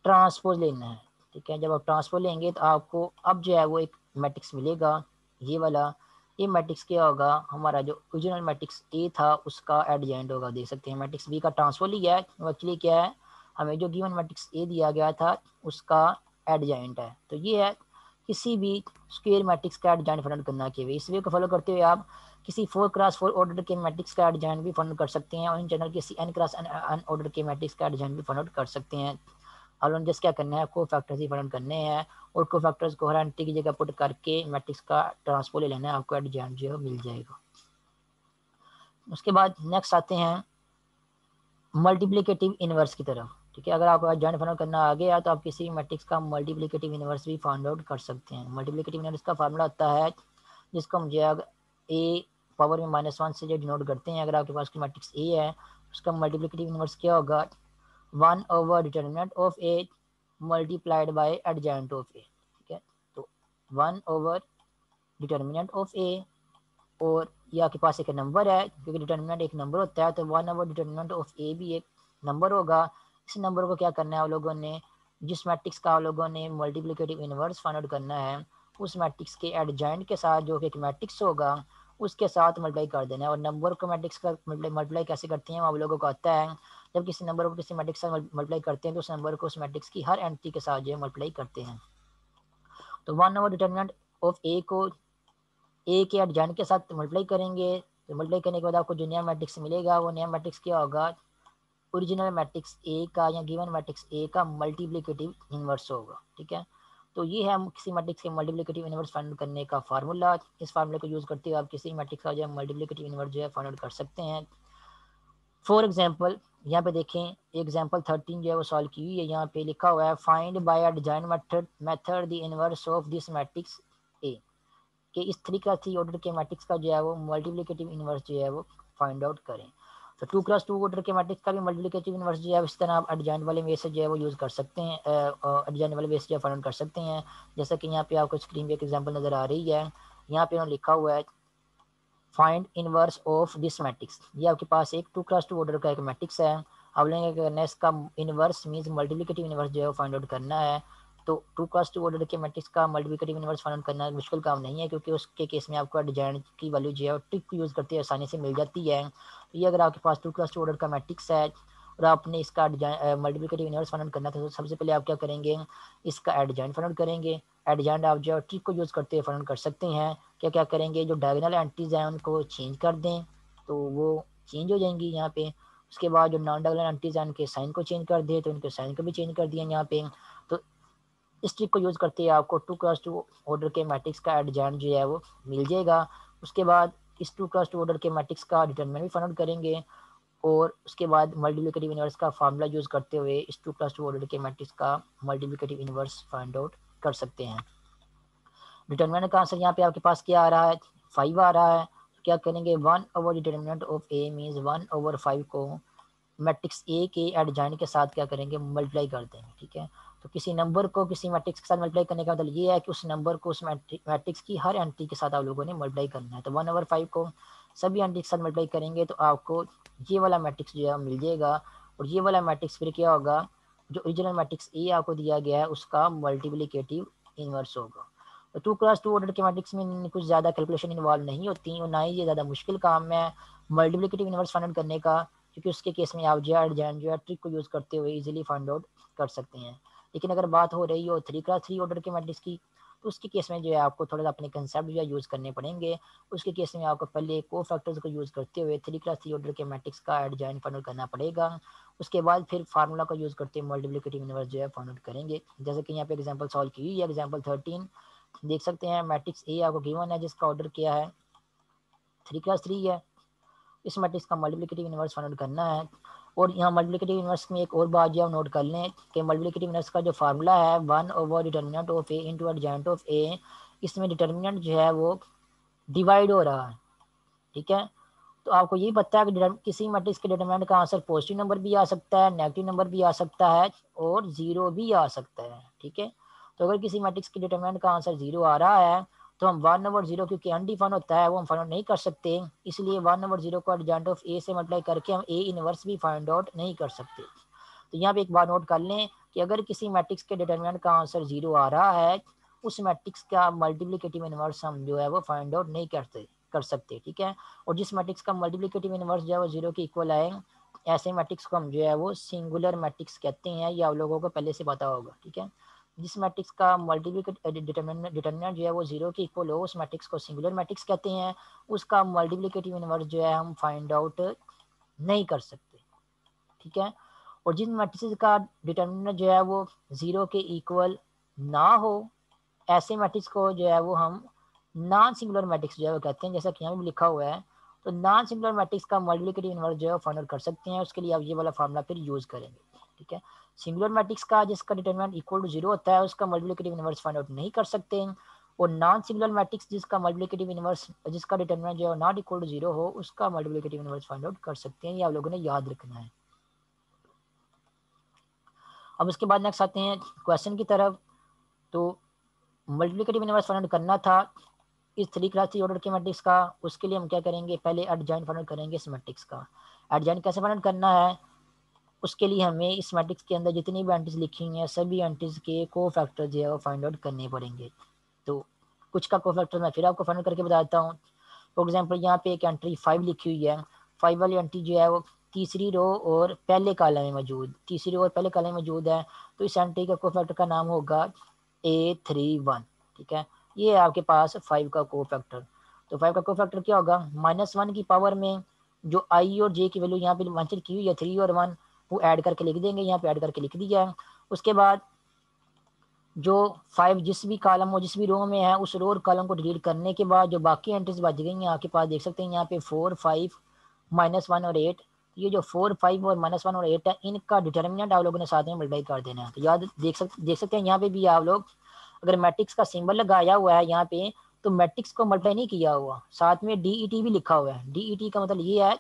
ट्रांसपोज लेना है, ठीक है। जब आप ट्रांसपोज लेंगे तो आपको अब जो है वो एक मैट्रिक्स मिलेगा ये वाला। ये मैट्रिक्स क्या होगा, हमारा जो ओरिजिनल मैट्रिक्स ए था उसका एडजॉइंट होगा। देख सकते हैं मैट्रिक्स बी का ट्रांसपोज लिया है, वो एक्चुअली क्या है, हमें जो गिवन मैट्रिक्स ए दिया गया था उसका एडजॉइंट है। तो ये है किसी भी स्क्वायर मैट्रिक्स का एडजॉइंट फाइंड करना चाहिए। इस वे को फॉलो करते हुए आप किसी 4x4 ऑर्डर के मैट्रिक्स का एडजॉइंट भी फाइंड कर सकते हैं, और इन जनरल किसी n x n ऑर्डर के मैट्रिक्स का एडजॉइंट भी फाइंड कर सकते हैं। और जस्ट क्या करना है, को फैक्टर्स ही फाइंड करने हैं, और को फैक्टर्स को हर एंट्री की जगह पुट करके मैट्रिक्स का ट्रांसपोज ले लेना है, आपको एडजॉइंट जो है मिल जाएगा। उसके बाद नेक्स्ट आते हैं मल्टीप्लिकेटिव इनवर्स की तरफ, ठीक है। अगर आपको एडजॉइंट फाइंड करना आ गया तो आप किसी भी मैट्रिक्स का मल्टीप्लिकेटिव इनवर्स भी फाइंड आउट कर सकते हैं। मल्टीप्लिकेटिव इनवर्स का फार्मूला होता है जिसको हम जो है ए पावर में -1 से जो डिनोट करते हैं। अगर आपके पास की मैट्रिक्स ए है उसका मल्टीप्लिकेटिव इनवर्स क्या होगा, 1 over determinant of A multiplied by adjoint of A, ठीक है। तो 1 ओवर डिटर्मिनेंट ऑफ ए, और ये आपके पास एक नंबर है क्योंकि डिटर्मिनेंट एक नंबर होता है, तो 1 ओवर डिटर्मिनेंट ऑफ ए भी एक नंबर होगा। इस नंबर को क्या करना है आप लोगों ने, जिस मैट्रिक्स का आप लोगों ने मल्टीप्लिकेटिव इनवर्स फाइंड आउट करना है उस मैट्रिक्स के एडजॉइंट के साथ जो कि एक मैट्रिक्स होगा उसके साथ मल्टीप्लाई कर देना है। और नंबर को मैट्रिक्स का मल्टीप्लाई कैसे करते हैं आप लोगों को आता है, जब किसी नंबर को किसी मैट्रिक्स से मल्टीप्लाई करते हैं तो उस नंबर को उस मैट्रिक्स की हर एंट्री के साथ जो है मल्टीप्लाई करते हैं। तो 1 ओवर डिटर्मिनेंट ऑफ ए को ए के एडजॉइंट के साथ मल्टीप्लाई करेंगे, तो मल्टीप्लाई करने के बाद आपको जो नया मैट्रिक्स मिलेगा वो नया मैट्रिक्स क्या होगा, ओरिजिनल मैट्रिक्स ए का या गिवन मैट्रिक्स ए का मल्टीप्लिकेटिव इनवर्स होगा, ठीक है। तो ये है किसी मैट्रिक्स के मल्टीप्लिकेटिव इनवर्स फाइंड करने का फार्मूला। इस फार्मूले को यूज करते हुए आप किसी मैट्रिक्स का जो है मल्टीप्लिकेटिव इनवर्स जो है फाइंड आउट कर सकते हैं। फॉर एग्जाम्पल यहाँ पे देखें एग्जाम्पल 13 जो है वो सॉल्व की हुई है। यहाँ पे लिखा हुआ है find by adjoint method the inverse of this matrix A, कि इस 3x3 ऑर्डर के मैट्रिक्स का जो है वो मल्टीप्लिकेटिव इनवर्स जो है वो फाइंड आउट करें। तो 2x2 ऑर्डर के मैट्रिक्स का भी मल्टीप्लिकेटिव इनवर्स जो है इस तरह आप एडजॉइंट वाले वे से जो है वो यूज़ कर सकते हैं, एडजॉइंट वाले वे से जो है फाइंड आउट कर सकते हैं। जैसा कि यहाँ पे आपको स्क्रीन पे एक एग्जांपल नज़र आ रही है, यहाँ पे उन्होंने लिखा हुआ है find inverse of this matrix. ये आपके पास एक 2x2 ऑर्डर का एक मैट्रिक्स है, आप लोगों क्या करना है, इसका इनवर्स मीन्स मल्टीप्लिकेटिव इनवर्स जो है वो फाइंड आउट करना है। तो 2x2 ऑर्डर के मैट्रिक्स का मल्टीप्लिकेटिव इनवर्स फाइंड आउट करना मुश्किल काम नहीं है, क्योंकि उसके केस में आपको एडजॉइंट की वैल्यू जो है ट्रिक यूज़ करते हैं आसानी से मिल जाती है। तो ये अगर आपके पास 2x2 ऑर्डर का मैट्रिक्स है और आपने इसका मल्टीप्लिकेटिव इनवर्स फाइंड आउट करना था, तो सबसे पहले आप क्या करेंगे, इसका एडजॉइंट फाइंड आउट करेंगे। एडजॉइंट आप जो ट्रिक को यूज़ करते हुए फाइंड आउट कर सकते हैं। क्या क्या करेंगे, जो डायगोनल एंट्रीज हैं उनको चेंज कर दें तो वो चेंज हो जाएंगी यहाँ पे। उसके बाद जो नॉन डायगोनल एंट्रीज हैं उनके साइन को चेंज कर दिए तो उनके साइन को भी चेंज कर दिया यहाँ पे। तो इस ट्रिक को यूज़ करते हुए आपको 2x2 ऑर्डर के मैट्रिक्स का एडजॉइंट जो है वो मिल जाएगा। उसके बाद इस 2x2 ऑर्डर के मैट्रिक्स का डिटरमिनेंट भी फाइंड आउट करेंगे, और उसके बाद मल्टीप्लिकेटिव इनवर्स का फार्मूला यूज़ करते हुए इस 2x2 ऑर्डर के मैट्रिक्स का मल्टीप्लिकेटिव इनवर्स फाइंड आउट कर सकते हैं। डिटर्मिनेंट का आंसर यहाँ पे आपके पास क्या आ रहा है, 5 आ रहा है। तो क्या करेंगे, 1 over determinant of A means 1 over 5 को मैट्रिक्स ए के एडजॉइंट के साथ क्या करेंगे, मल्टीप्लाई कर देंगे, ठीक है। तो किसी नंबर को किसी मैट्रिक्स के साथ मल्टीप्लाई करने का मतलब ये है कि उस नंबर को उस मैट्रिक्स की हर एंट्री के साथ आप लोगों ने मल्टीप्लाई करना है। तो 1 ओवर 5 को सभी एंट्री के साथ मल्टीप्लाई करेंगे तो आपको ये वाला मैट्रिक्स जो है मिल जाएगा, और ये वाला मैट्रिक्स फिर क्या होगा, जो ओरिजिनल मैट्रिक्स ए आपको दिया गया है उसका मल्टीप्लिकेटिव इनवर्स होगा। 2 क्रॉस 2 ऑर्डर के मैट्रिक्स में कुछ ज़्यादा कैलकुलेशन इन्वॉल्व नहीं होती और ना ही ये ज़्यादा मुश्किल काम है मल्टीप्लिकेटिव इनवर्स फाइंड आउट करने का, क्योंकि उसके केस में आप जो है ट्रिक को यूज़ करते हुए इजीली फाइंड आउट कर सकते हैं। लेकिन अगर बात हो रही हो 3 क्रॉस 3 ऑर्डर के मैट्रिक्स की, तो उसके केस में जो है आपको थोड़ा सा अपने कंसेप्ट जो है यूज़ करने पड़ेंगे। उसके केस में आपको पहले कोफैक्टर्स को यूज़ करते हुए 3 क्रॉस 3 ऑर्डर के मैट्रिक्स का एडजॉइंट फाइंड आउट करना पड़ेगा। उसके बाद फिर फार्मूला का यूज़ करते हुए मल्टीप्लिकेटिव इनवर्स जो है फाइंड आउट करेंगे। जैसे कि यहाँ पे एग्जांपल सॉल्व की हुई है, एग्जांपल 13 देख सकते हैं। मैट्रिक्स ए आपको गिवन है जिसका ऑर्डर क्या है 3 क्रॉस 3 है। इस मैट्रिक्स का मल्टीप्लिकेटिव इनवर्स फाइंड आउट करना है। और यहाँ मल्टीप्लिकेटिव इनवर्स में एक और बात जो है नोट कर लें कि मल्टीप्लिकेटिव इनवर्स का जो फार्मूला है 1 over determinant of A into adjoint of A, इसमें डिटर्मिनेंट जो है वो डिवाइड हो रहा है, ठीक है। तो आपको यही पता है कि किसी मैट्रिक्स के डिटरमिनेंट का आंसर पॉजिटिव नंबर भी आ सकता है, नेगेटिव नंबर भी आ सकता है और जीरो भी आ सकता है, ठीक है। तो अगर किसी मैट्रिक्स के डिटरमिनेंट का आंसर जीरो आ रहा है तो हम 1/0 क्योंकि अनडिफाइन होता है वो हम फाइंड आउट नहीं कर सकते, इसलिए 1/0 को एडजॉइंट ऑफ ए से मल्टीप्लाई करके हम ए इनवर्स भी फाइंड आउट नहीं कर सकते। तो यहाँ पे एक बात नोट कर लें कि अगर किसी मैट्रिक्स के डिटरमिनेंट का आंसर जीरो आ रहा है, उस मैट्रिक्स का मल्टीप्लिकेटिव इनवर्स हम जो है वो फाइंड आउट नहीं कर सकते, ठीक है। और जिस मैट्रिक्स का मल्टीप्लिकेटिव इनवर्स जो है वो जीरो के इक्वल आए, ऐसे मैट्रिक्स को हम जो है वो सिंगुलर मैट्रिक्स कहते हैं, ये आप लोगों को पहले से पता होगा, ठीक है। जिस मैट्रिक्स का मल्टीप्लिकेटिव डिटरमिनेंट जो है वो जीरो के इक्वल हो, उस मैट्रिक्स को सिंगुलर मैट्रिक्स कहते हैं। उसका मल्टीप्लिकेटिव इनवर्स जो है हम फाइंड आउट नहीं कर सकते, ठीक है। और जिन मैट्रिसेस का डिटर्मिनेंट जो है वो जीरो के इक्वल ना हो, ऐसे मैट्रिक्स को जो है वो हम नॉन सिंगुलर मैट्रिक्स जो है वो कहते हैं, जैसा कि यहाँ भी लिखा हुआ है। तो नॉन सिंगुलर मैट्रिक्स का मल्टीप्लिकेटिव इनवर्स जो है फाइंड आउट कर सकते हैं। उसके लिए आप ये वाला फार्मूला फिर यूज करेंगे, ठीक है। सिंगुलर मैट्रिक्स का जिसका डिटर्मिनेंट इक्वल टू जीरो होता है उसका मल्टीप्लिकेटिव इनवर्स फाइंड आउट नहीं कर सकते। और नॉन सिंगुलर मैट्रिक्स जिसका मल्टीप्लिकेटिव इनवर्स जिसका डिटर्मिनेंट जो है नॉट इक्वल टू जीरो हो, उसका मल्टीप्लिकेटिव इनवर्स फाइंड आउट कर सकते हैं। ये आप लोगों ने याद रखना है। अब उसके बाद नेक्स्ट आते हैं क्वेश्चन की तरफ। तो मल्टीप्लिकेटिव इनवर्स फाइंड आउट करना था इस 3 क्रॉस 3 ऑर्डर के मैट्रिक्स का। उसके लिए हम क्या करेंगे, पहले एडजॉइंट फाइंड आउट करेंगे इस मैट्रिक्स का। एडजॉइंट कैसे फाइंड आउट करना है, उसके लिए हमें इस मैट्रिक्स के अंदर जितनी भी एंट्रीज लिखी हुई हैं सभी एंट्रीज के कोफैक्टर जो है वो फाइंड आउट करने पड़ेंगे। तो कुछ का कोफैक्टर मैं फिर आपको फाइंड आउट करके बताता हूँ। फॉर एग्जाम्पल यहाँ पे एक एंट्री 5 लिखी हुई है। 5 वाली एंट्री जो है वो तीसरी रो और पहले कॉलम में मौजूद, तीसरी रो और पहले कॉलम में मौजूद है। तो इस एंट्री का कोफैक्टर का नाम होगा A31, ठीक है। ये है आपके पास 5 का कोफैक्टर। तो 5 का कोफैक्टर क्या होगा, -1 की पावर में जो आई और जे की वैल्यू यहाँ पे मेंशन की हुई है 3 और 1, वो ऐड करके लिख देंगे। यहाँ पे ऐड करके लिख दिया है। उसके बाद जो 5 जिस भी कॉलम और जिस भी रो में है उस रो और कॉलम को डिलीट करने के बाद जो बाकी एंट्रीज बच गई हैं आपके पास, देख सकते हैं यहाँ पे 4, 5, -1 और 8। ये जो 4, 5 और -1 और 8 है, इनका डिटर्मिनेंट आप लोगों ने साथ में मल्टीप्लाई कर देना है। तो याद देख सकते हैं यहाँ पे भी आप लोग अगर मैट्रिक्स का सिंबल लगाया हुआ है यहाँ पे, तो मैट्रिक्स को मल्टीप्लाई नहीं किया हुआ, साथ में DET भी लिखा हुआ है। DET का मतलब ये है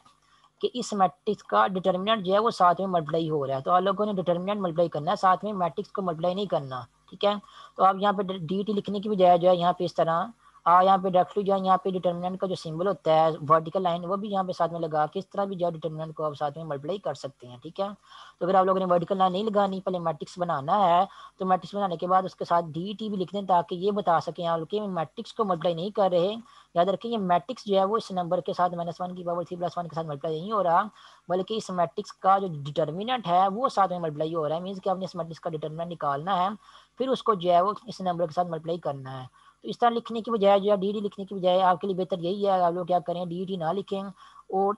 कि इस मैट्रिक्स का डिटर्मिनेंट जो है वो साथ में मल्टीप्लाई हो रहा है। तो आप लोगों ने डिटर्मिनेंट मल्टीप्लाई करना है, साथ में मैट्रिक्स को मल्टीप्लाई नहीं करना, ठीक है। तो आप यहाँ पे DET लिखने की बजाय जो है यहाँ पे इस तरह यहाँ पे डायरेक्टली जो है यहाँ पे डिटर्मिनेंट का जो सिंबल होता है वर्टिकल लाइन, वो भी यहाँ पे साथ में लगा के इस तरह भी जो है डिटर्मिनेंट को आप साथ में मल्टीप्लाई कर सकते हैं, ठीक है। तो अगर आप लोगों ने वर्टिकल लाइन नहीं लगानी, पहले मैट्रिक्स बनाना है, तो मैट्रिक्स बनाने के बाद उसके साथ DET भी लिख दें ताकि ये बता सकें आप लोग कि मैट्रिक्स को मल्टीप्लाई नहीं कर रहे। याद रखें ये मैट्रिक्स जो है वो इस नंबर के साथ -1 की पावर 3 + 1 के साथ मल्टीप्लाई नहीं हो रहा, बल्कि इस मैट्रिक्स का जो डिटर्मिनेंट है वो साथ में मल्टीप्लाई हो रहा है। मीन्स कि आपने इस मैट्रिक्स का डिटर्मिनेंट निकालना है, फिर उसको जो है वो इस नंबर के साथ मल्टीप्लाई करना है। तो इस तरह लिखने की बजाय जो है DET लिखने की बजाय आपके लिए बेहतर यही है आप लोग क्या करें, DET ना लिखें और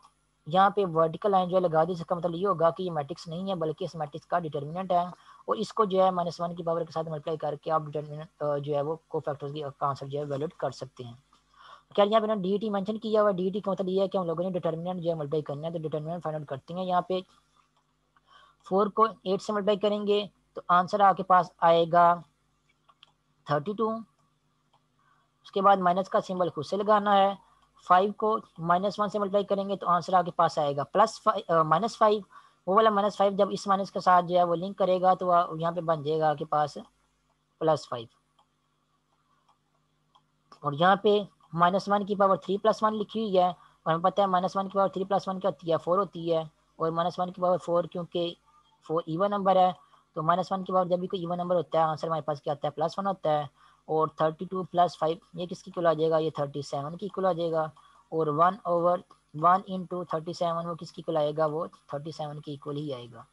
यहाँ पे वर्टिकल लाइन जो है लगा दी। इसका मतलब ये होगा कि ये मैट्रिक्स नहीं है बल्कि इस मैट्रिक्स का डिटर्मिनेंट है, और इसको जो है -1 की पावर के साथ मल्टीप्लाई करके आप डिटर्मिनेंट जो है वो कोफैक्टर्स का आंसर जो है वैलिड कर सकते हैं। क्या यहाँ पे ना DET मेंशन किया हुआ है। DET का मतलब ये है कि हम लोगों ने डिटर्मिनेंट जो है मल्टीप्लाई करना है। तो डिटर्मिनेंट फाइंड आउट करते हैं, यहाँ पे 4 को 8 से मल्टीप्लाई करेंगे तो आंसर आपके पास आएगा 32। उसके बाद माइनस का सिंबल खुद से लगाना है। 5 को -1 से मल्टीप्लाई करेंगे तो आंसर आपके पास आएगा -5। वो वाला -5 जब इस माइनस के साथ जो है वो लिंक करेगा तो यहाँ पे बन जाएगा आपके पास +5। और यहाँ पे -1 की पावर 3 + 1 लिखी हुई है, और हमें पता है -1 की पावर 3 + 1 क्या होती है, 4 होती है। और -1 की पावर 4 क्योंकि 4 इवन नंबर है, तो -1 की पावर जब भी कोई इवन नंबर होता है आंसर हमारे पास क्या आता है, +1 होता है। और 32 प्लस 5 ये किसकी इक्वल आ जाएगा, ये 37 की इक्वल आ जाएगा। और 1/1 इंटू 37 वो किसकी इक्वल आएगा, वो 37 की इक्वल ही आएगा।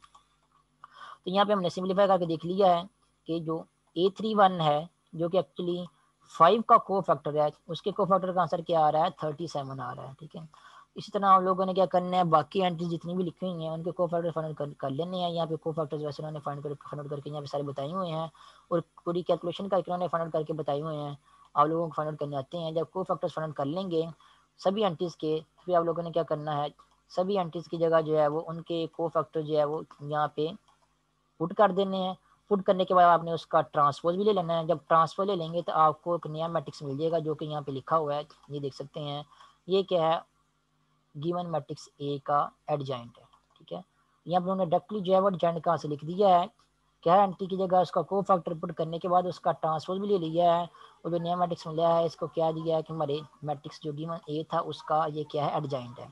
तो यहाँ पे हमने सिंप्लीफाई करके देख लिया है कि जो A31 है जो कि एक्चुअली 5 का को फैक्टर है, उसके को फैक्टर का आंसर क्या आ रहा है, 37 आ रहा है। ठीक है, इसी तरह हम लोगों ने क्या करना है, बाकी एंट्री जितनी भी लिखी हुई हैं उनके को फैक्टर फाइंड कर लेने हैं। यहाँ पे को फैक्टर्स वैसे उन्होंने फाइंड आउट करके यहाँ पे सारे बताए हुए हैं और पूरी कैलकुलेशन करके उन्होंने फाइंड आउट करके बताए हुए हैं। आप लोगों को फाइंड आउट करने आते हैं, जब को फैक्टर्स फाइंड आउट कर लेंगे सभी एंट्रीज के, फिर आप लोगों ने क्या करना है, सभी एंट्रीज की जगह जो है वो उनके को फैक्टर जो है वो यहाँ पे पुट कर देने हैं। पुट करने के बाद आपने उसका ट्रांसपोज भी ले लेना है। जब ट्रांसपोज ले लेंगे तो आपको एक नया मैट्रिक्स मिल जाएगा जो कि यहाँ पे लिखा हुआ है, ये देख सकते हैं। ये क्या है, गिवन मैट्रिक्स ए का एडजॉइंट है। ठीक है, यहाँ पर उन्होंने डायरेक्टली जो है वो एडजॉइंट कहाँ से लिख दिया है, क्या है, एंट्री की जगह उसका को फैक्टर पुट करने के बाद उसका ट्रांसपोज भी ले लिया है और जो नया मैट्रिक्स मिला है इसको क्या दिया है कि हमारे मैट्रिक्स जो गिवन ए था उसका ये क्या है, एडजॉइंट है।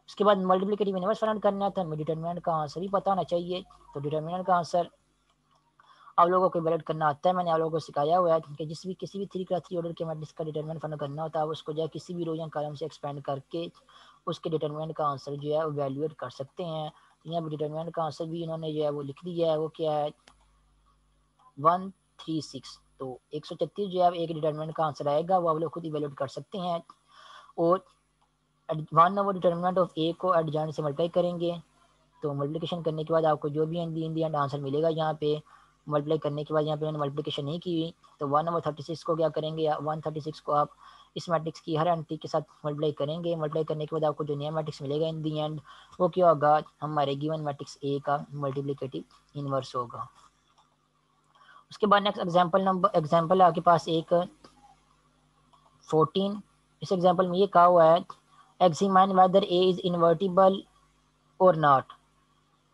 उसके बाद मल्टीप्लिकेटिव इनवर्स फाइंड करना है तो हमें डिटरमिनेंट का आंसर भी पता होना चाहिए। तो डिटरमिनेंट का आंसर आप लोगों को इवैल्यूएट करना आता है, मैंने आप लोगों को सिखाया हुआ है कि किसी भी 3 ऑर्डर के मैट्रिक्स का डिटरमिनेंट फाइंड करना होता है, उसको जो है किसी भी रो या कॉलम से एक्सपेंड करके उसके डिटरमिनेंट का आंसर जो है इवैल्यूएट कर सकते हैं। तो यहाँ पर डिटरमिनेंट का आंसर भी इन्होंने जो है वो लिख दिया है, वो क्या है, 136। तो 136 जो है एक डिटरमिनेंट का आंसर आएगा, वो आप लोग खुद इवैल्यूएट कर सकते हैं। और 1/डिटरमिनेंट ऑफ ए को एडजॉइंट से मल्टीप्लाई करेंगे तो मल्टीप्लिकेशन करने के बाद आपको जो भी इन दी एंड आंसर मिलेगा, यहाँ पे मल्टीप्लाई करने के बाद यहाँ पे मैंने मल्टीप्लिकेशन नहीं की हुई तो 1/36 को क्या करेंगे, 136 को आप इस मैट्रिक्स की हर एंट्री के साथ मल्टीप्लाई करेंगे। मल्टीप्लाई करने के बाद आपको जो नया मैट्रिक्स मिलेगा इन दी एंड, वो क्या होगा, हमारे गिवन मैट्रिक्स ए का मल्टीप्लिकेटिव इनवर्स होगा। उसके बाद नेक्स्ट एग्जाम्पल आपके पास एक 14। इस एग्जाम्पल में ये कहा हुआ है, examine whether A is invertible और not,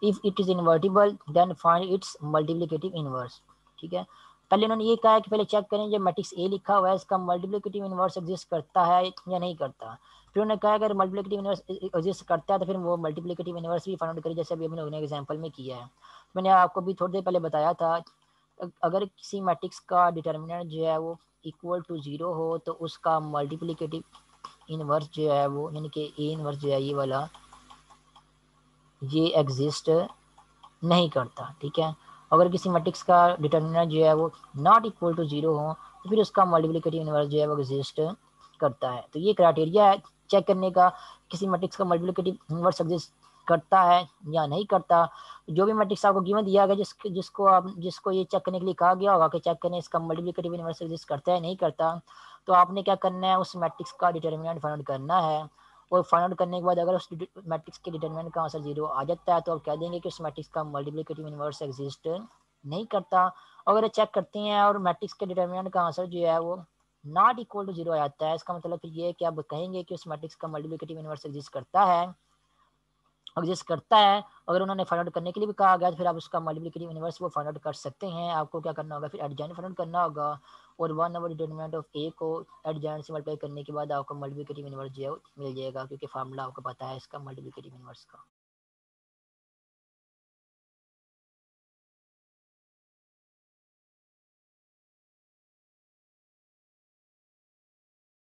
if it is invertible then find its multiplicative inverse. ठीक है, पहले उन्होंने ये कहा है कि पहले चेक करें जो मैट्रिक्स ए लिखा हुआ है इसका मल्टीप्लिकेटिव इनवर्स एग्जिस्ट करता है या नहीं करता। फिर उन्होंने कहा अगर मल्टीप्लिकेटिव इनवर्स एग्जिस्ट करता है तो फिर वो मल्टीप्लिकेटिव इनवर्स भी फाइंड आउट करें, जैसे अभी हमने लोगों ने एग्जांपल में किया है। मैंने आपको भी थोड़ी देर पहले बताया था, अगर किसी मैट्रिक्स का डिटर्मिनेंट जो है वो इक्वल टू 0 हो तो उसका मल्टीप्लिकेटिव इनवर्स जो है वो, यानी कि ए इनवर्स जो है ये वाला, ये एग्जिस्ट नहीं करता। ठीक है, अगर किसी मैट्रिक्स का डिटर्मिनेंट जो है वो नॉट इक्वल टू 0 हो तो फिर उसका मल्टीप्लिकेटिव इनवर्स जो है वो एग्जिस्ट करता है। तो ये क्राइटेरिया है चेक करने का, किसी मैट्रिक्स का मल्टीप्लिकेटिव इनवर्स एग्जिस्ट करता है या नहीं करता। जो भी मैट्रिक्स आपको गिवन दिया गया जिसको ये चेक करने के लिए कहा गया होगा कि चेक करें इसका मल्टीप्लिकेटिव इनवर्स एग्जिस्ट करता है नहीं करता, तो आपने क्या करना है, उस मैट्रिक्स का डिटर्मिनेंट फाइंड आउट करना है। और फाइंड आउट करने के बाद अगर उस मैट्रिक्स के डिटरमिनेंट का आंसर 0 आ जाता है तो आप कह देंगे कि उस मैट्रिक्स का मल्टीप्लिकेटिव इनवर्स एग्जिस्ट नहीं करता। अगर चेक करते हैं और मैट्रिक्स के डिटरमिनेंट का आंसर जो है वो नॉट इक्वल टू 0 आ जाता है, इसका मतलब फिर ये है कि आप कहेंगे कि उस मैट्रिक्स का मल्टीप्लिकेटिव इनवर्स एग्जिस्ट करता है। अगर उन्होंने फाइंड आउट करने के लिए भी कहा गया तो फिर आप उसका मल्टीप्लिकेटिव इनवर्स वो फाइंड आउट कर सकते हैं। आपको क्या करना होगा, फिर एडजॉइंट फाइंड आउट करना होगा और 1/डिटरमिनेंट ऑफ ए को एडजॉइंट से मल्टीप्लाई करने के बाद आपको मल्टीप्लिकेटिव इनवर्स जो है मिल जाएगा, क्योंकि फार्मूला आपको पता है इसका मल्टीप्लिकेटिव इनवर्स का।